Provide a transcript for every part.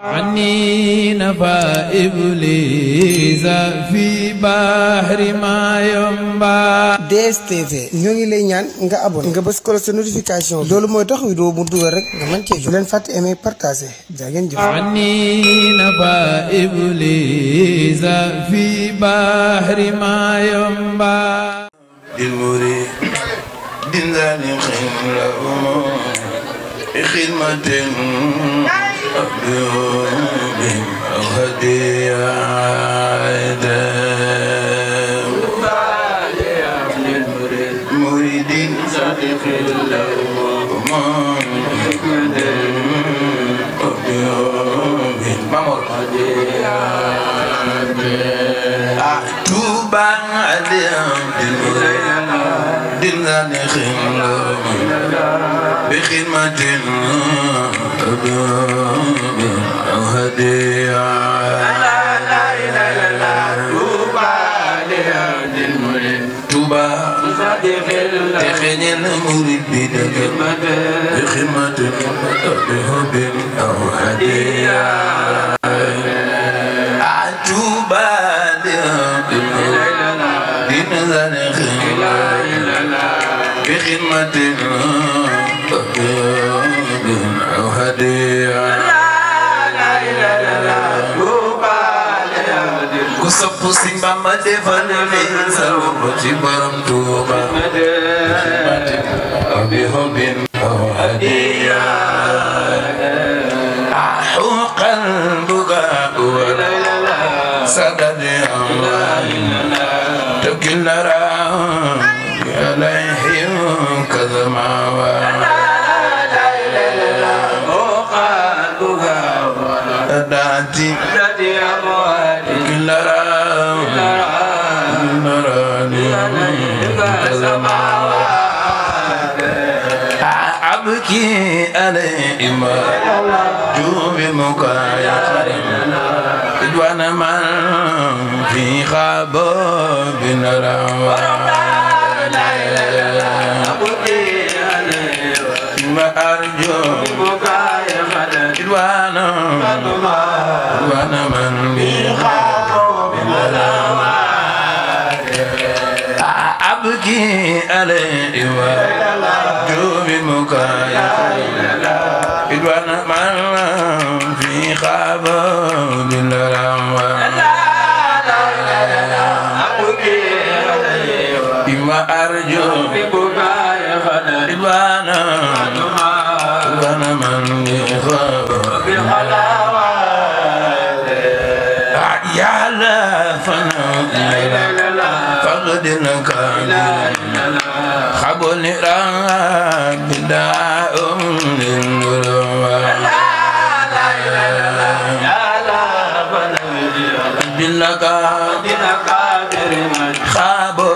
عني نفى إبليس في بحر ما ينبع. DSTV ñoo ngi lay ñaan nga abonné nga bës ko sa notification loolu mooy tax vidéo mu dugal rek nga mën cee jot. bu leen fàtte aimer partager jaa ngeen jëf. عني نفى إبليس في بحر ما ينبع. المريد دينزاني خير خدمة أبيهم أو هدية مريدين صادق اللهم أبيهم مامور هدية أكتوبا عليهم دينزاني خير بخدمة أو هدية لا إله إلا الله توبا تخن المريد بخدمة بحب أو هدية توبا دين ذلك بخدمة أو هدية لا إله إلا الله كسب سيمبا ما دفن من سلوك جبرم توبا بحب أو هدية أحوق البكاء سدد الله تبكي النار عليهم كذما داتي أبكي عليهم جوب مكايا إدوان من في خباب نرى ما أرجو إدوانا من بخاف أبكي عليه وجوب مكايا إدوانا من في خاف ما أرجو إدوانا من بخاف يا لا فنا فقد نكال خبل رب داء للنور باللك خابو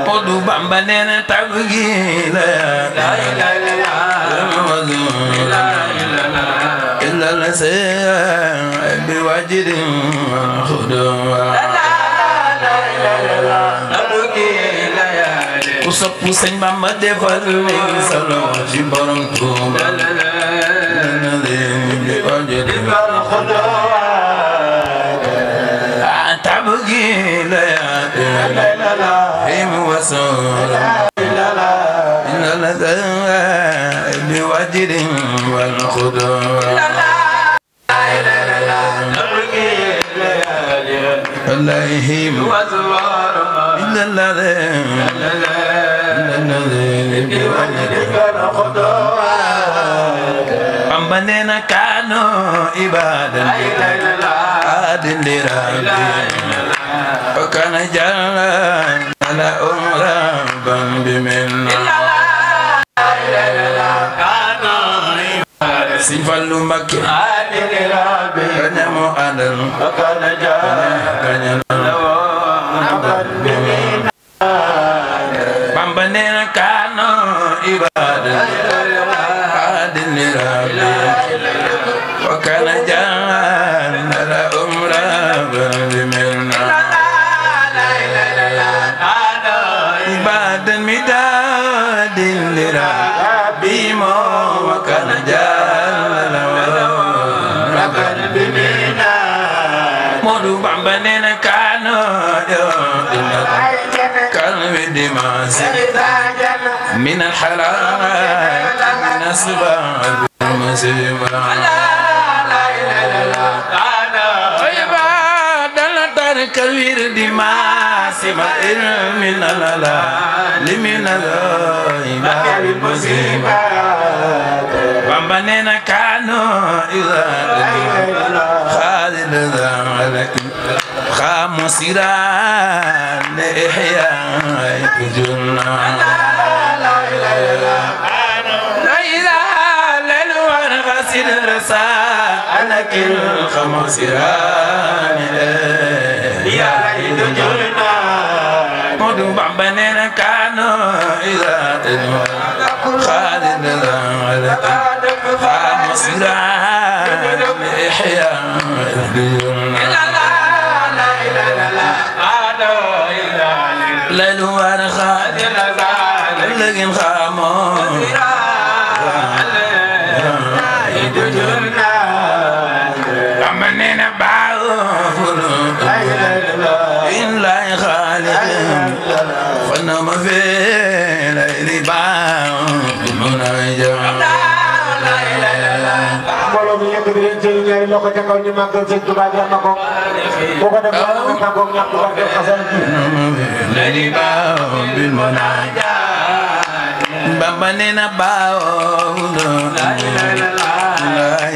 قدو بامبالين تبغي لا إله إلا الله بواجد خدوة وصف سن بام دفر من سلام جبرم توبا بواجد خدوة تبغي لا هم وصول إلا الله بواجد والخدوة عليهم إلا الذين أمبنينا كانوا عبادا عادل لربي وكان جلا على ربا بمنا سيفالو مكي كان مؤدل وكان جلا بامبنينا كانوا عبادا عادل لربي وكان جلا على ربا بمنا عبادا مداد لربي وكان جل ركن بمنا مودو بامبنين كانوا كان بدماس من الحلال من السباب المسيبة لا لا لا كبير دماس ما من لا لمن الإباء المصيبة بامبنين كانوا إذا خالد ذلك خامسيران لإحياء جنة لا إله للوان غسل رسال أنك الخامسيران يا عيد جنة مدو بامبنين كانوا إذا خالد ذلك خامسيران لإحياء جنة ليل ورخاء لكن خامون أمنين باعوا إن لا يخالق فنم في ليل باعوا المناجع mbooloo mi yëkk di leen jël ñaari loxo ca kaw ñu màggal sëñ Tuubaa jar na ko boo ko def ñu tàggoog ñàkk wax def xasal bi ladi baaw bil munaaja Bamba nee na baaw la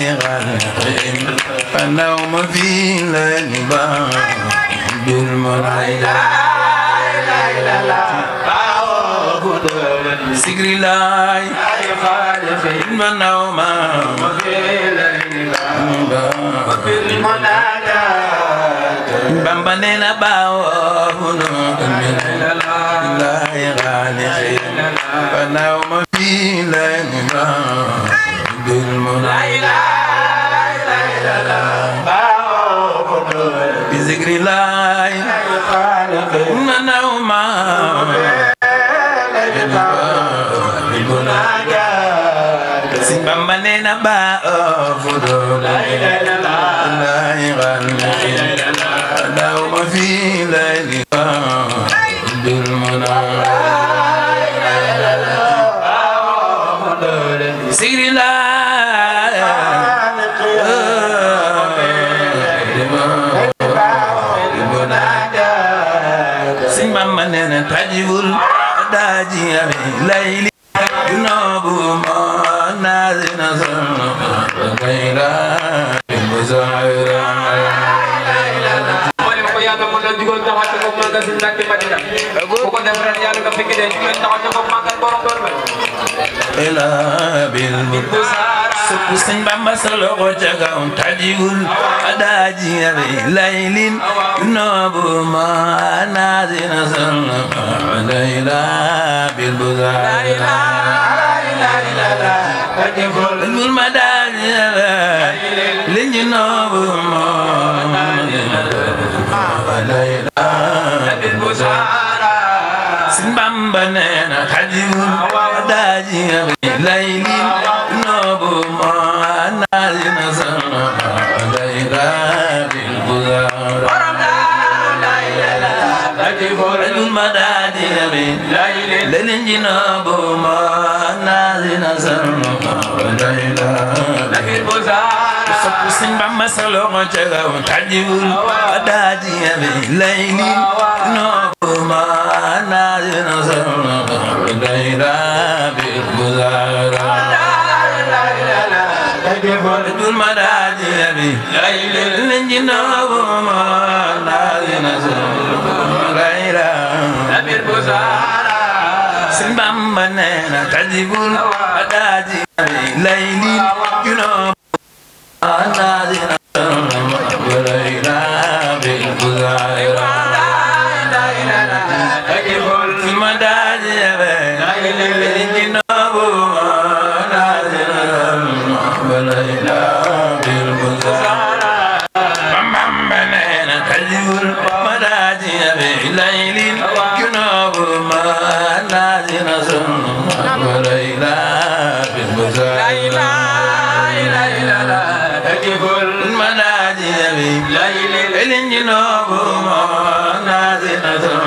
ilaha fanaw ma fi ladi baaw bil munaaja sigri laay المنوم بامبانينا باو لا يغالي فنوم في ليلة بالمنى بذكر الله المنوم Bambanena ba fudo la ilaha ma fi la bil muna sigri la sin bambanena tajibul daji layli junubu نازنا سرنا غيرا بمزايرا wala ko yalla mo dal digol taxaw ko magal ci nakki madina ko ko def ren yalla nga fekk de ñu taxaw ko magal borom borom ila bil muzara suku sen bamba solo ko jaga on tajigul adaji laylin nobu ma nazina sirna layla bil muzara المداني لنجنوب ليلى بالبشارة سنبامبنينا حجيب داجي ليلي نوب نازنا سنة ليلى بالبشارة المداني لنجنوب نازنا سنة ليلى بالبشارة سن بما سلو جاو تجول داجي ليلي نوما نازنا سنة ليلى بالبشارة دول مداجي ليلي نوما نازنا سنة ليلى بالبشارة سن بما نينا تجول داجي ليلي نوما نازنا وليلى بالبشارة في مداجي الجنوب نازنا وليلى بالبشارة بنينا تجول مداجي ليل الجنوب نازنا وليلى بالبشارة لا إله إلا الله تجيب المناجم لا إله إلا الجنوب نازلة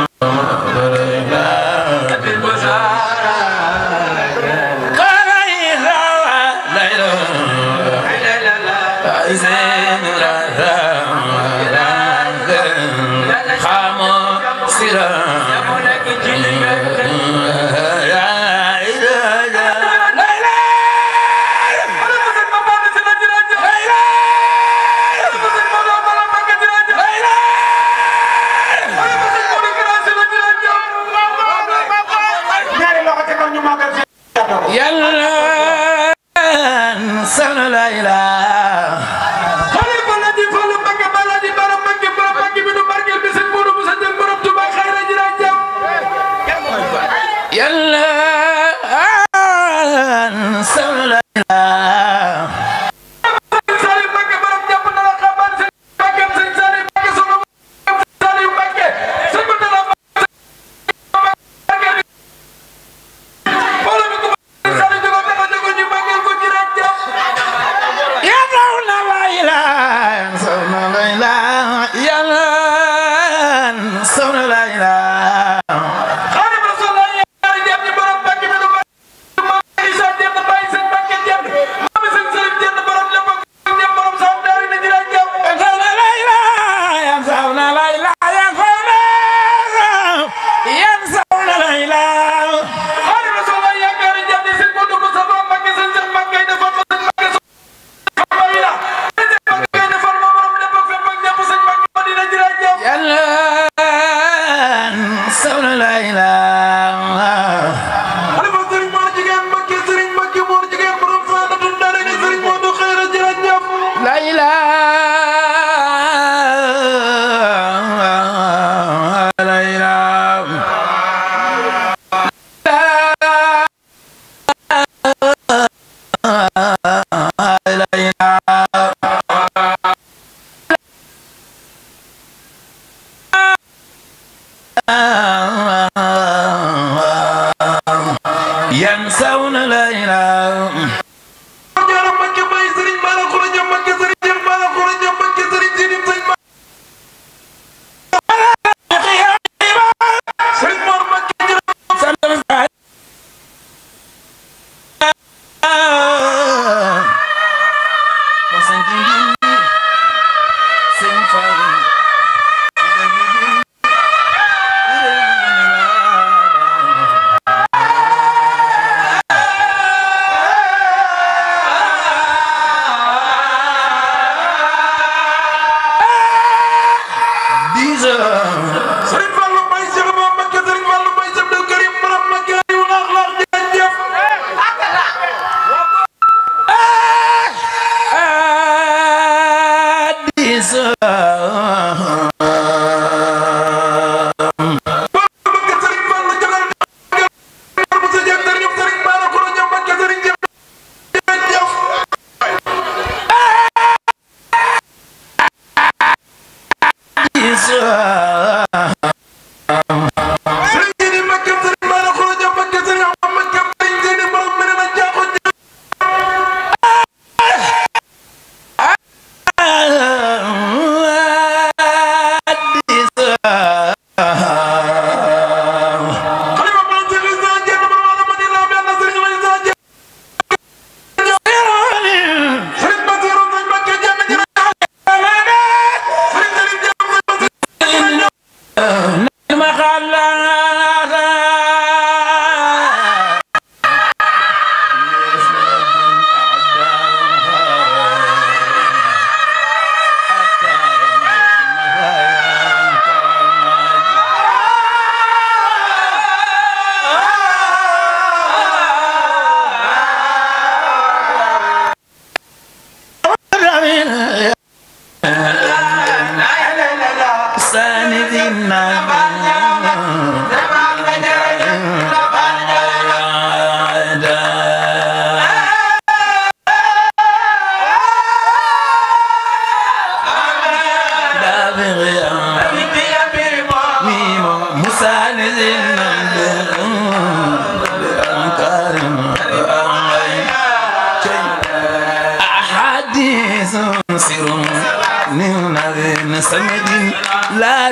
سمد لا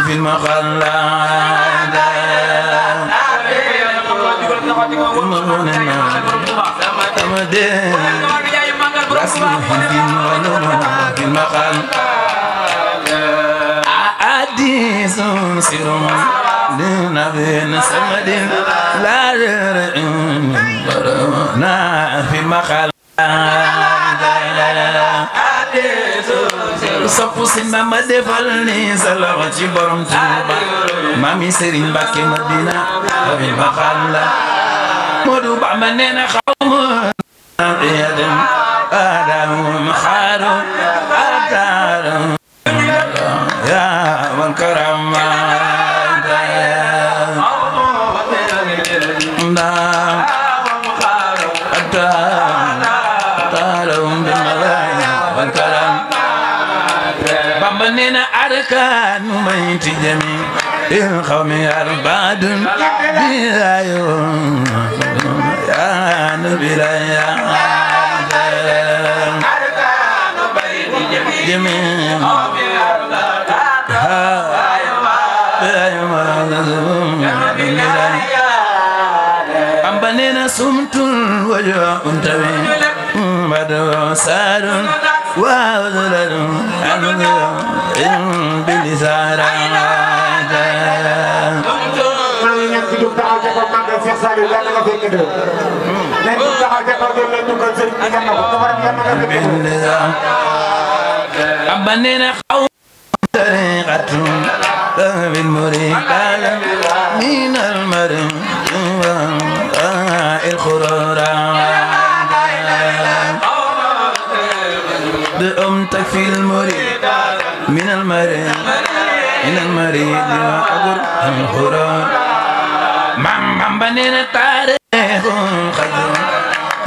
في المخلى رسم الدين ولوم في المقال حديث سر لنبي سمد لا في المقال sopp si Bamba defal ni sa loxo ci borom Tuuba Mami Serigne Mbacké Madina bi baxal la Modou Bamba nee na xawma yadem adam xaaru ataram ya wal karama نينا أركان ميت جميع القوم أربعة بلايون يا نبي يا أركان ميت جميع أم بنينا سمت وجوه تبين بدو سار وأذلل بلسارة أبنينا خو طريقة بالمريد من المرء الخرورة بأمتك في المريد من المريد إلى المريد وأقر الخرور مم بنينا تاريخ خضر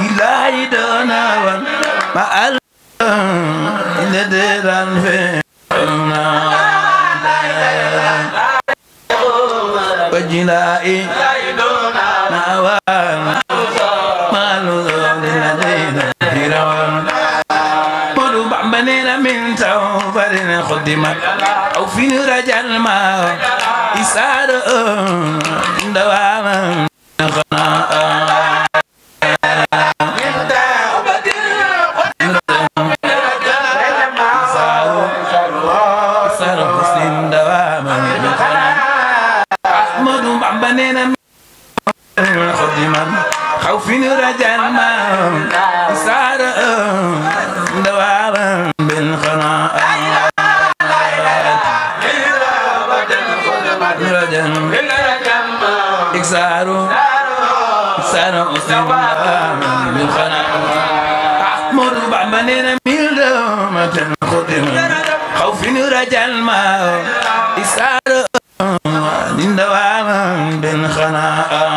إلهي دونا ما إلى ديران في وجلائي نوال مالو للذين هيرون مدو بنينا من توبر خدمت أو في رجال ما إسار دواما خوفين رجال ما صار دوابا بالخناء رجال اكساروا اكساروا اسلم بالخناء احمد بعملنا من دومة خدمة خوفين رجال ما صار دوابا بالخناء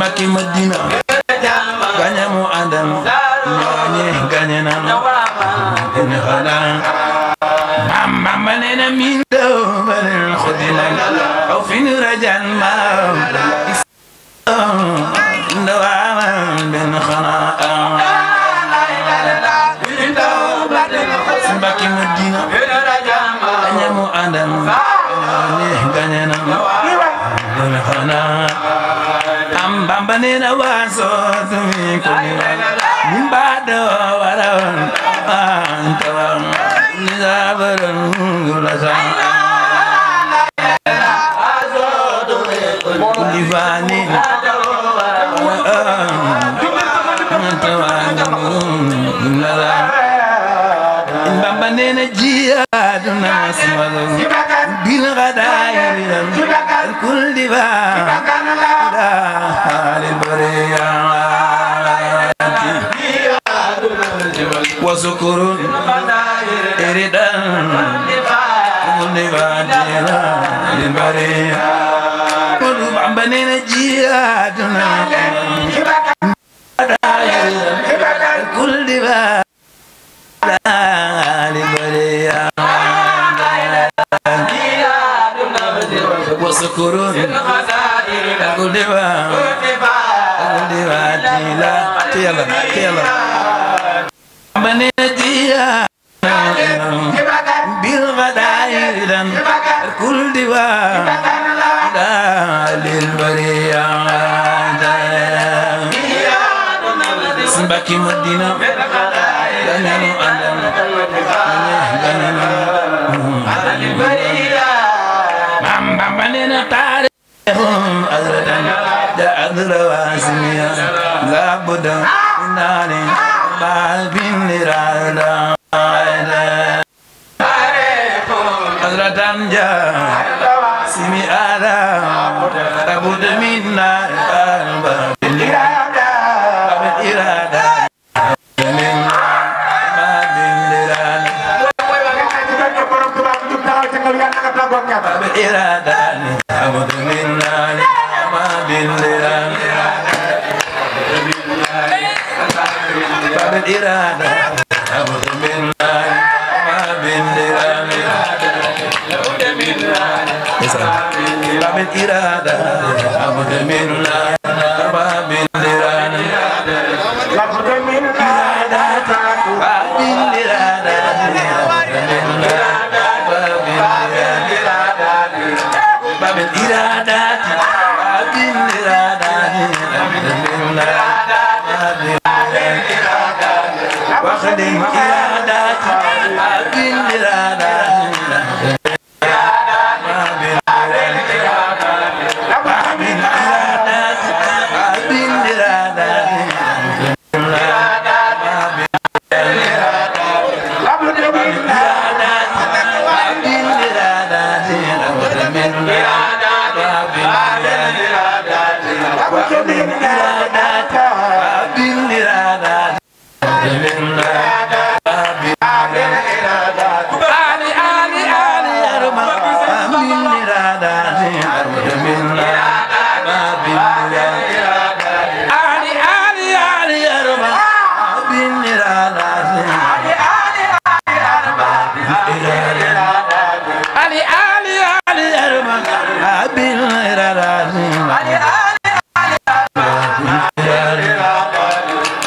Mbacké Madina gañe mu àndal ñooñe gañe na ene xala Bamba nee na min daw balen xodina aw fin rajal ma ndawa ben xana Mbacké Madina gañe mu àndal ñooñe gañe na ene xala Bamba nena waso tumi kunira mimbado warawan antawan nizabaran gulasa kulifani antawan gulasa Bamba nena jihaduna smalo bil ghadair kul diva وسكر إردا ونبادنا للبرية قلوب عم بنينا جيادنا كل دبا للبرية وسكر كل دبا ci yàlla manetiya bil ghadairan kul diwa lil bariya Mbacke Madina dañu andal mam bamba neena tarihum azradan da adra wasmiya la buda nani babin nirada azradan ja simi ala abud minna babin nirada irada iradani amudu minani ma bilirani babil irada amudu minani ma bilirani babil irada amudu minani ma bilirani babil iradat abin iradat wakhdin iradat abin iradat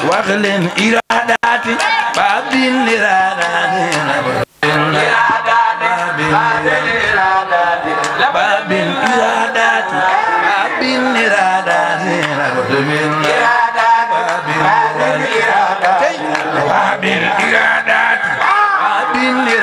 واغلن إراداتي بابين إراداتي بابين إراداتي بابين إراداتي بابين إراداتي بابين إراداتي بابين إراداتي بابين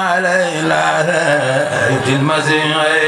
عليه لا المسيح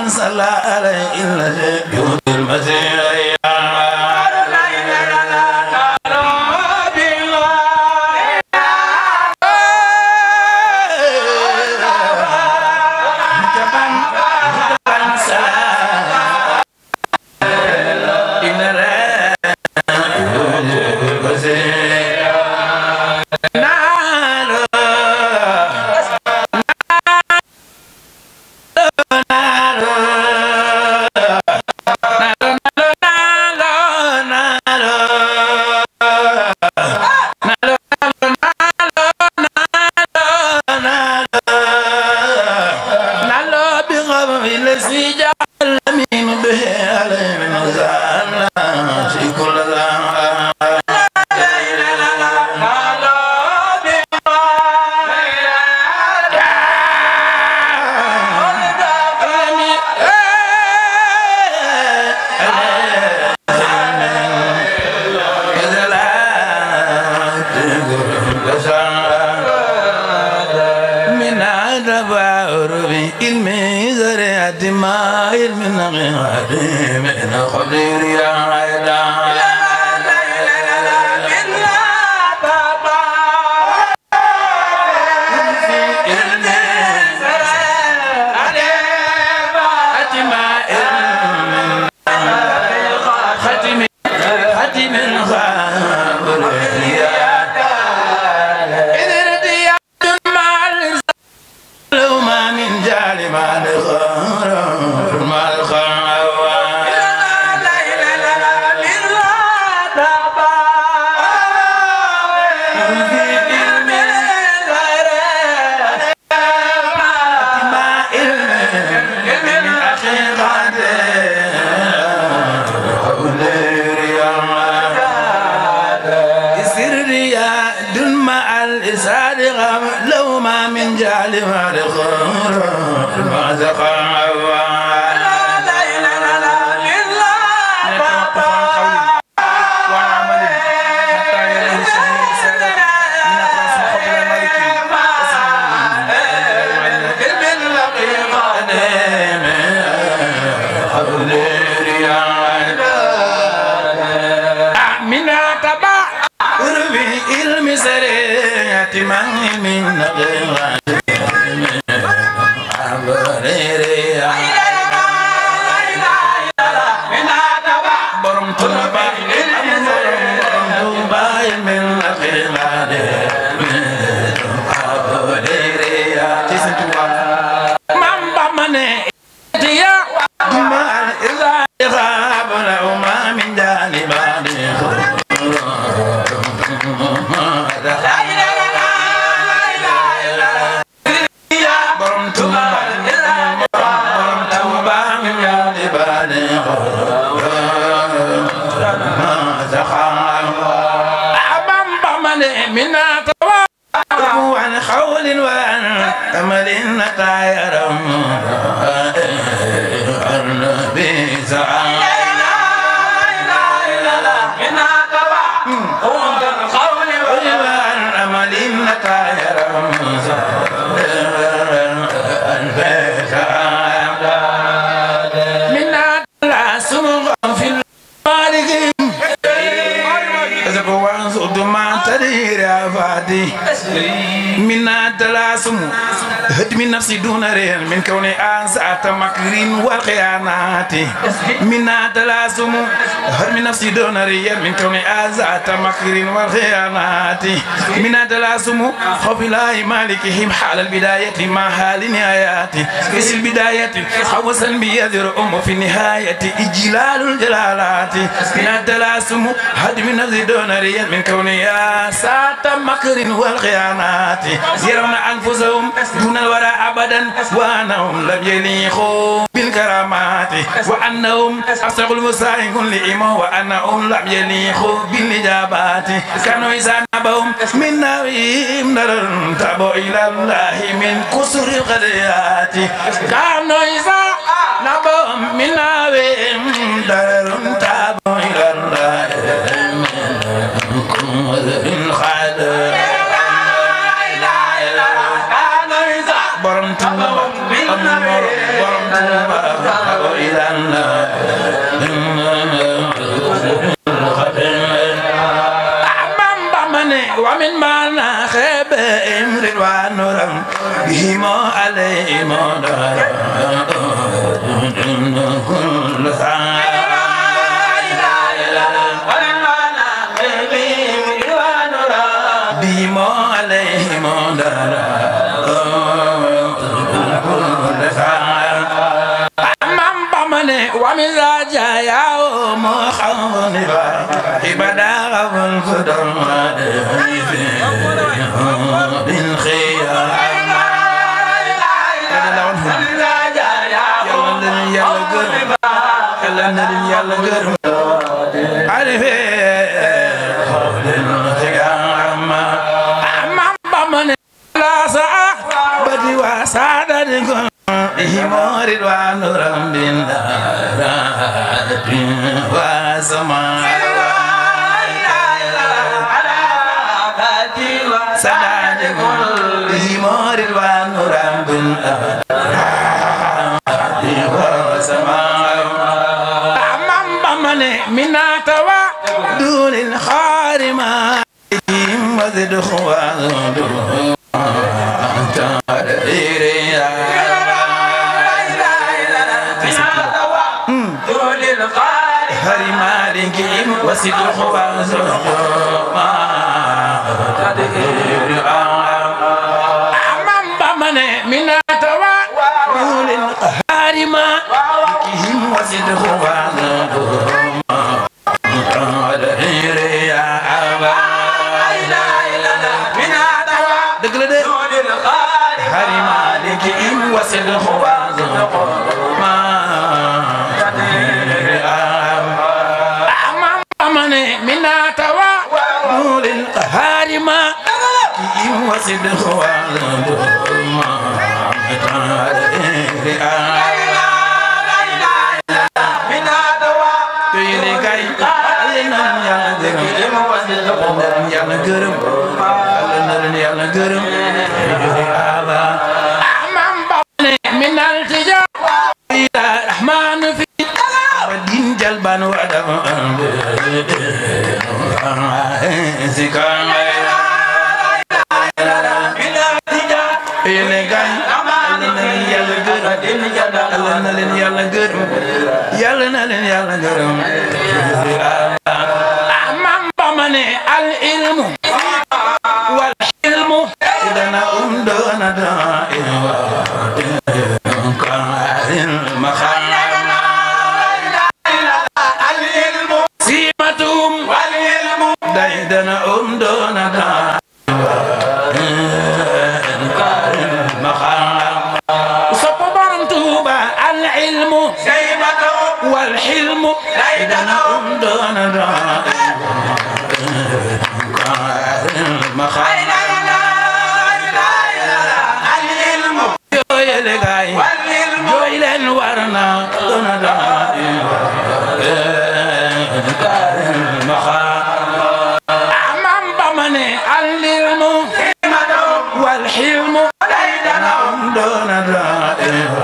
صلى عليه إلا يوم المسيح صدير عفاتي منا تلاسم هدم نفسي دون رير من كوني أنسى مكرين والخيانات منا تلاسم هدم نفسي دون رير من كوني أنسى مكرين والخيانات منا تلاسم خوف الله مالكهم حال البداية ما حال نهاياتي كيس البداية حوسا بيذر في النهاية إجلال الجلالات منا تلاسم هدم نفسي دون رير من كوني سات مكر والخيانات يرون أنفسهم دون الورى أبدا وأنهم لم يليقوا بالكرامات وأنهم أصدق المسائل لإمام وأنهم لم يليقوا بالإجابات كانوا إذا نبهم من نويم نرى تابوا إلى الله من كسر القضيات كانوا إذا نبهم من نويم نرى تابوا إلى الله ومن معنا خيب امر ونورم بهما عليهما كل ساعة بهما عليهما ومن رجايا ومخونبا إبدا والفدر بالخيار يلا قرب عارف من لا ساعة بدي وسادة إيمان رضوان ربنا وسماء سداد إيمان رضوان ربنا وسماء من توا دون الخارمة وزد خوان وسيد خوان أمام بمن من توا دون الخارمة وسيد خوان وسيد خوان من توا دون الخارمة وسيد خوان من التجار إلى الرحمن في ودين جلبان وعدم العلم والحلم إذا دون دائم سيمتهم والعلم ديدنا دون دائم العلم والحلم إذا دون دائم جويلن ورنا أمام بمن العلم والحلم دون دائم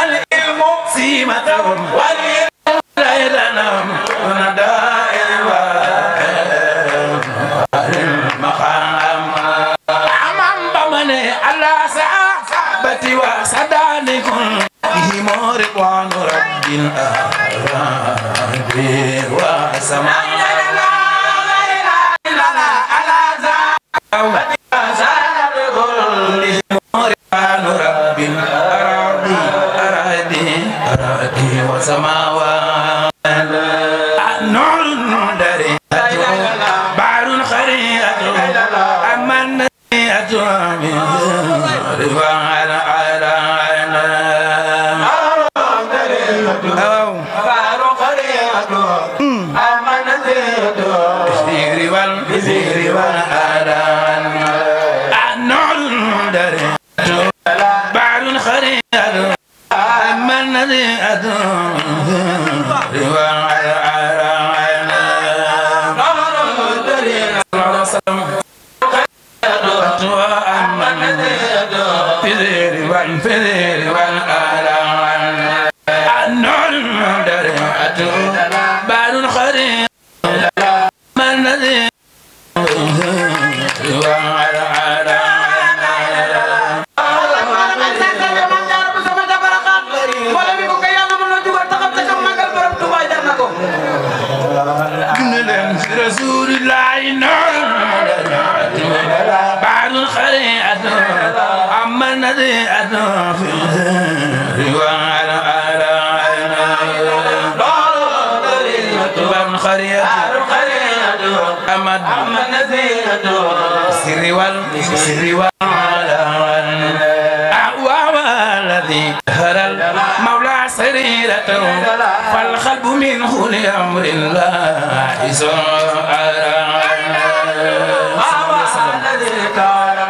العلم سيمتهم والعلم رب الأرض والسماء رب الأرض والسماوات نور دريات بحر خريات أمن نسيات من رفع بزير والآلان النور دريات بحر خريات أما الذي أدوم رسول الله بعد الخريعة أما الذي أتى في وعلى بعد الخريعة أما الذي سر وعلى الذي هر المولى سريرته فالقلب منه لأمر الله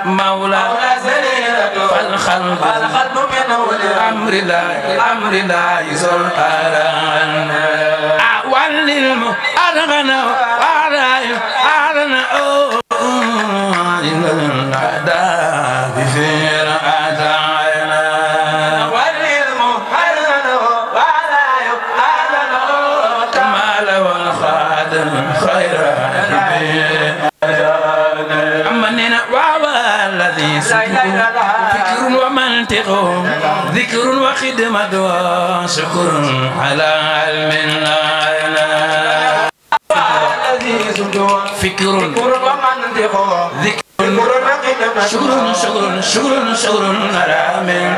مولى فالقلب منه لأمر الله والعلم أرغنا فكر ومنطق ذكر وخدمة وشكر على علم فكر ومنطق ذكر شكر على علم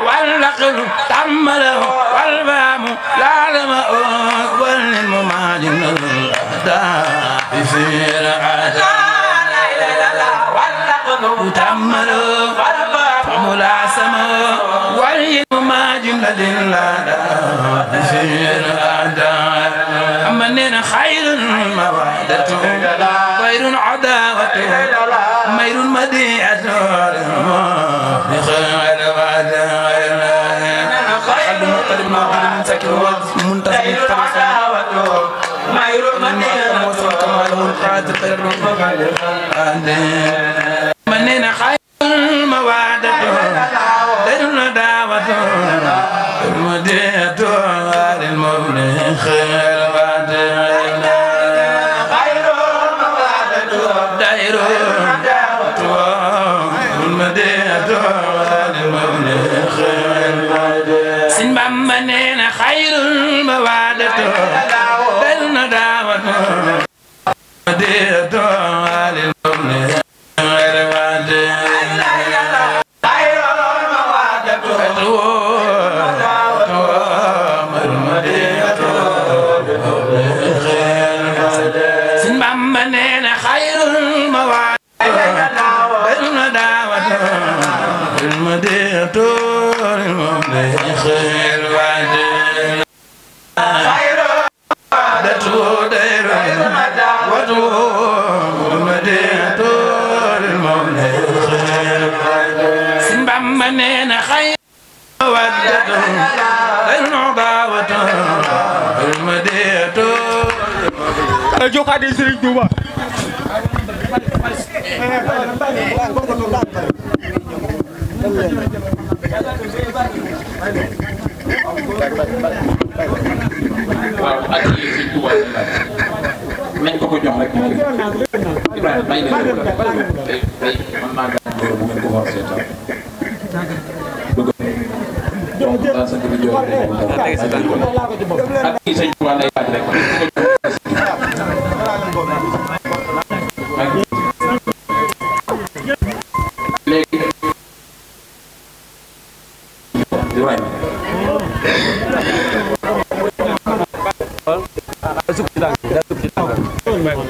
والعقل تأمله والفهم العلم والمماجن الأهداف في العذاب تأملوا فملاسموا والعلم جملة لله في الأعداء أمننا خير المودة خير عداوة مير مديعة لخير قلب مطلب ما قلب منسكر ومنتصر مير مديعة كمال منقاد خير مننا خير الموادة ديرنا دعوة المدية للمبني خير الموادة خير الموادة ديرنا دعوة المدية للمبني خير الموادة سنبا مننا خير الموادة ديرنا دعوة المدية للمبني joxaade Serigne Touba waaw ak Serigne Touba nañ ko jox rek Ibrahima may leen man maa gën bu ngeen ko war seetaan daa sa gëri joor ak kii sëñ Tuubaa lay laaj rek léegi di wàññi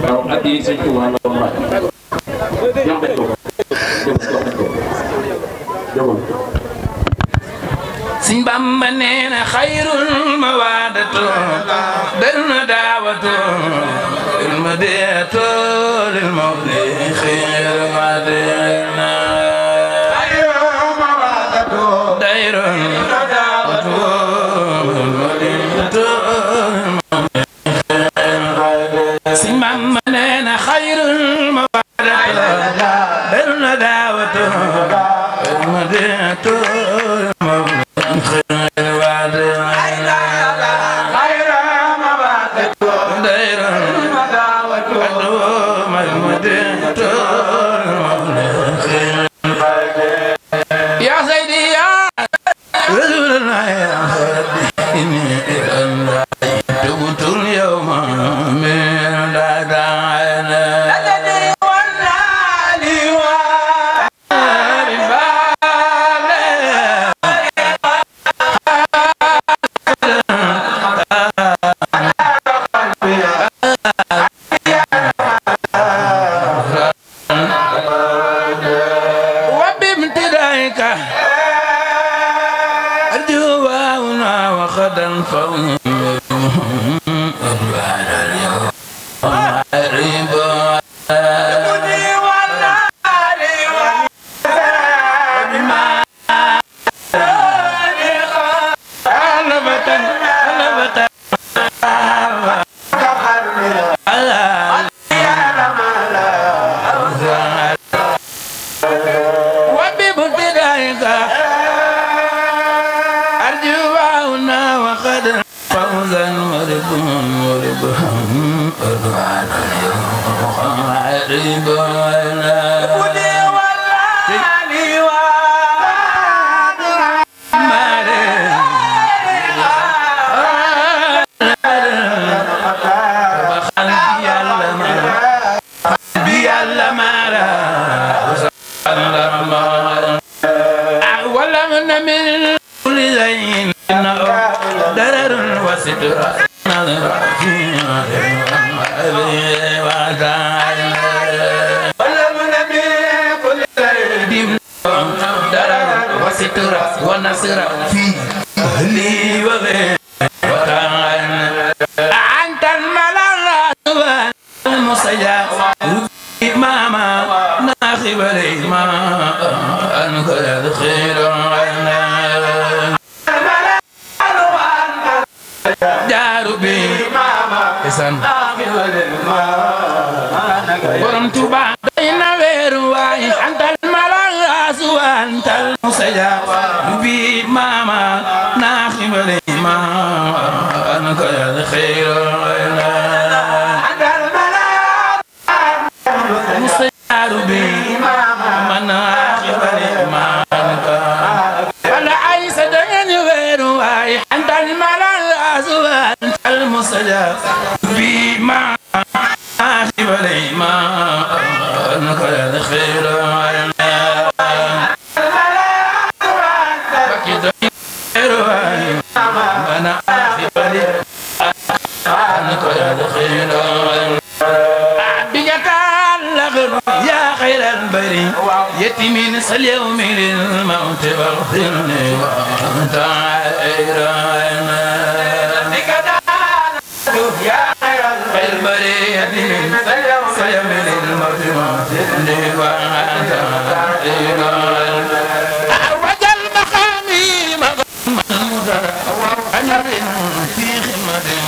waaw at yi sëñ Tuubaa la doon laaj jox nañ ko jógul Sëñ Bamba nee na xayrul mawaadatu darna daawatu ilmadiyatu lil mawli xayr madina xayrul mawaadatu dayrun daawatu ilmadiyatu Sëñ Bamba nee na xayrul mawaadatu darna daawatu ilmadiyatu borom Tuuba doy na weeru waay antal malal suwantal musaya bi mama na xibale ma an ko ya khairu antal malal musaya bi mama na xibale ma wala aisa doy na weeru waay antal malal suwantal musaya bi mama يا خير البري يتيمين اليوم للموت واغفرني وانت عيرانا يا خير البري يتيمين اليوم للموت واغفرني وانت عيرانا وجل مقامي محمود انا في خدمه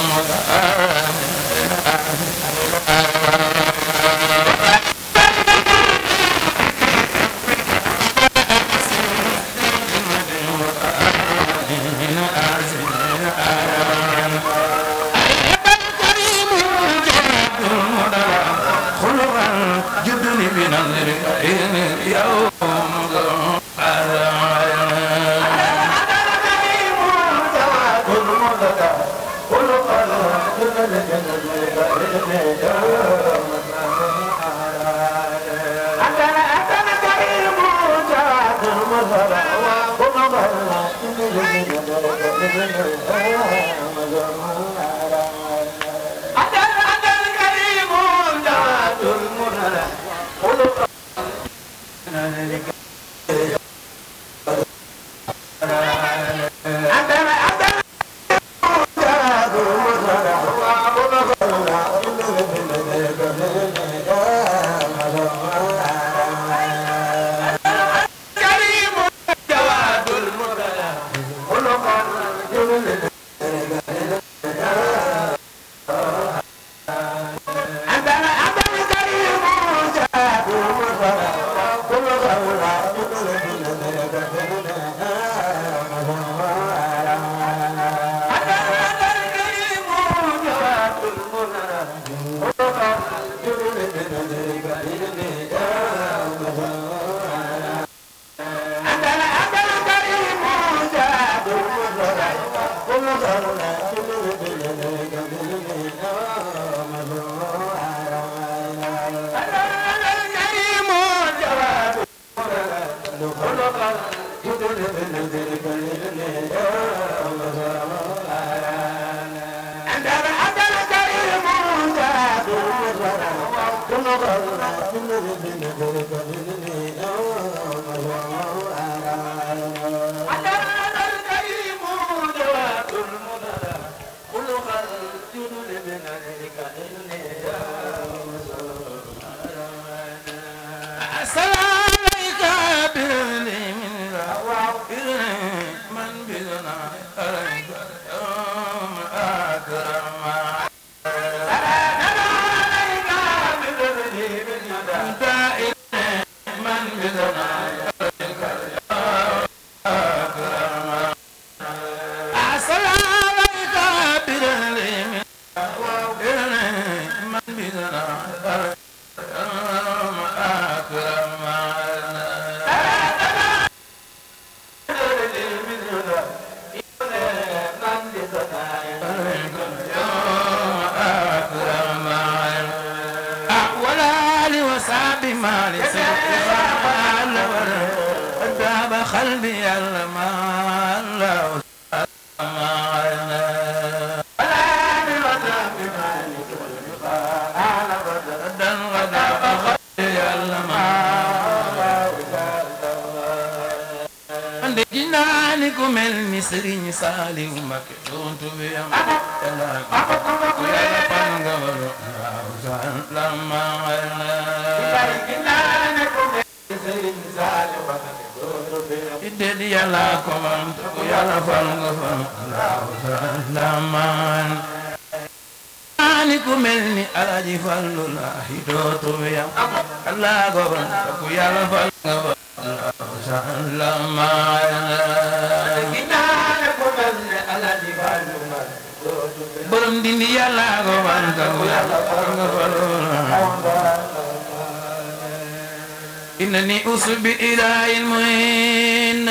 إنني أصب إلى المعين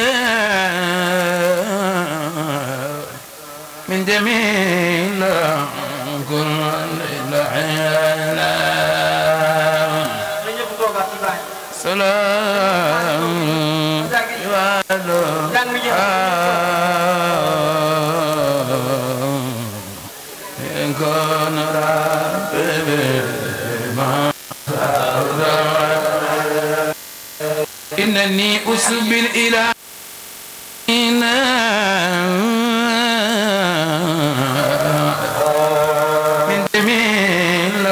من جميل كل العالم سلام إن كان إنني أسبل إلى من جميل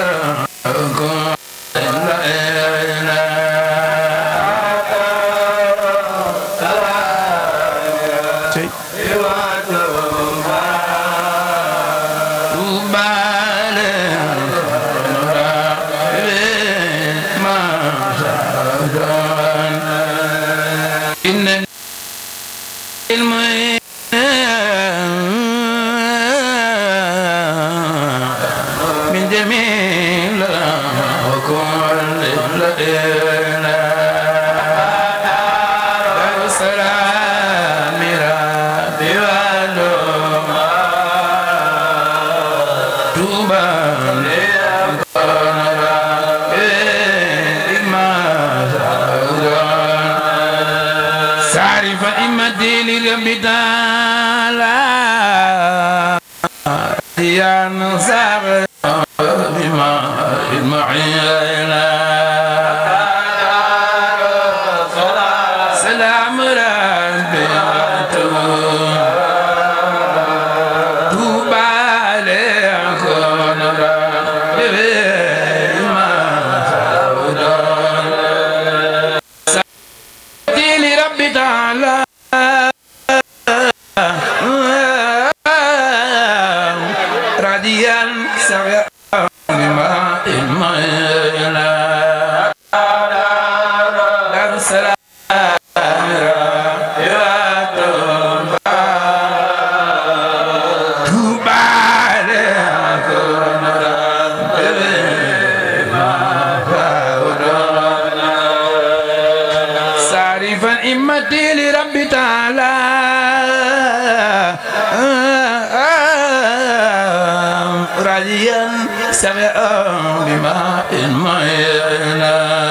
من جميل وكل السلام ربي والله سعرف إمتي لرب تعالى يا نصاب بما المعينة سلام ربي توبى لكون ربي ما سعدي لرب تعالى رضيا سعيا بما المعينة سلام إمتي لرب تعالى راضيا سمعا بما المعينة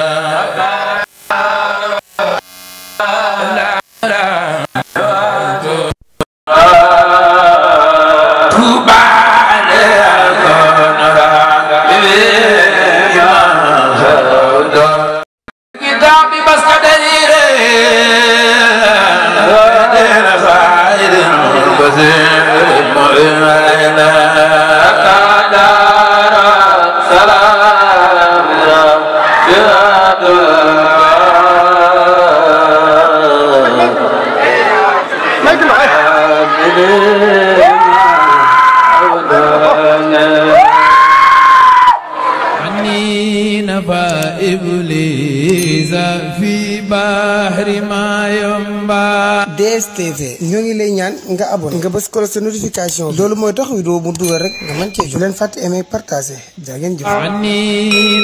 في بحر ما ينبع DSTV ñoo ngi lay ñaan nga abonné nga bës ko sa notification loolu mooy tax vidéo mu dugal rek nga mën cee jot leen fàtte aimer partager jaa ngeen jëf عني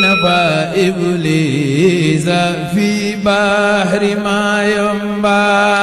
نفى إبليس في بحر ما ينبع